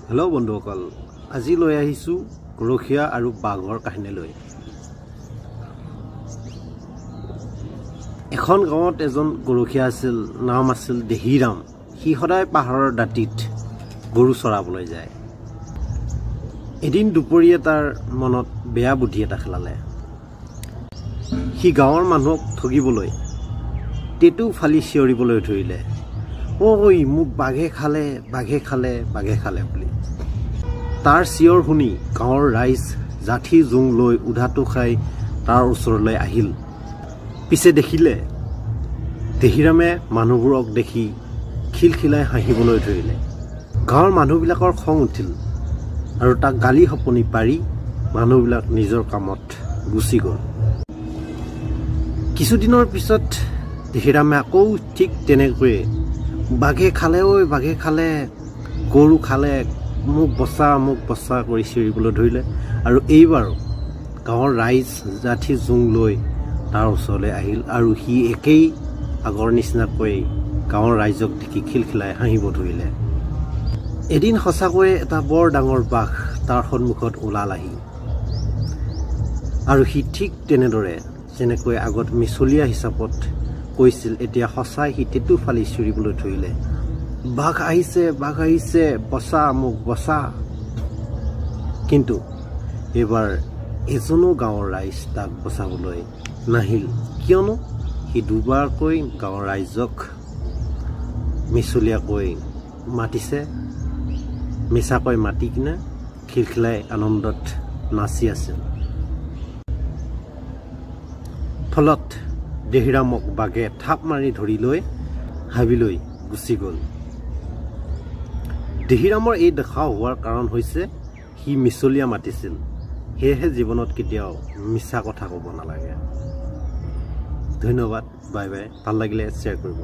hello बंधुসকল আজি লৈ আহিছো গৰখীয়া আৰু বাঘৰ কাহিনী লৈ এখন গাঁৱত এজন গৰখীয়া আছিল নাম আছিল দেহিৰাম হি সদায় পাহাৰৰ দাঁতিত গৰু চৰাবলৈ যায় এদিন দুপৰীয়া তাৰ মনত বেয়া বুদ্ধি এটা খেলালে হি গাঁৱৰ মানুহক ঠগিবলৈ টেটু ফালি চিঞৰিবলৈ ধৰিলে ওই মোক বাঘে খালে বুলি তাৰ চিঞৰ শুনি গাঁৱৰ ৰাইজ জাঠি জুং লৈ উধাটো খাই তাৰ ওচৰলৈ আহিল পিছে দেখিলে দেহিৰামে মানুহবোৰক দেখি খিলখিলাই হাঁহিবলৈ ধৰিলে গাঁৱৰ মানুহবিলাকৰ খং উঠিল আৰু তাক গালি হপনি পাৰি মানুহবিলাক নিজৰ কামত গুচি গ'ল কিছুদিনৰ পিছত দেহিৰামে আকৌ ঠিক তেনেকৈ বাঘে খালে গৰু খালে মোক বচা কৰি চিঞৰিবলৈ ধৰিলে আৰু এইবাৰ গাঁৱৰ ৰাইজ জাঠি জুং লৈ তাৰ ওচৰলৈ আহিল আৰু হি একেই আগৰ নিচিনাকৈ গাঁৱৰ ৰাইজক দেখি খিলখিলাই হাঁহিব ধৰিলে এদিন সঁচাকৈ এটা বৰ ডাঙৰ বাঘ তাৰ সন্মুখত ওলাল আহি আৰু হি ঠিক তেনেদৰে যেনেকৈ আগত মিছলীয়া হিচাপত কৈছিল এতিয়া সঁচাই হি টেটু ফালি চিঞৰিবলৈ ধৰিলে বাঘ আহিছে বচা কিন্তু এবাৰ এজনো গাঁৱৰ ৰাইজ তাক বচাবলৈ নাহিল কিয়নো হি দুবাৰকৈ গাঁৱৰ ৰাইজক মিছলীয়াকৈ মাতিছে মিছাকৈ মাতি কিনে খিলখিলাই আনন্দত নাচি আছিল ফলত দেহিৰামক বাঘে থাপ মাৰি ধৰি লৈ হাবিলৈ গুচি গ'ল দেহিৰামৰ এই দেখা হোৱাৰ কাৰণ হৈছে হি মিছলীয়া মাতিছিল সেয়েহে জীৱনত কেতিয়াও মিছা কথা ক'ব নালাগে ধন্যবাদ বাই বাই ভাল লাগিলে শ্বেয়াৰ কৰিব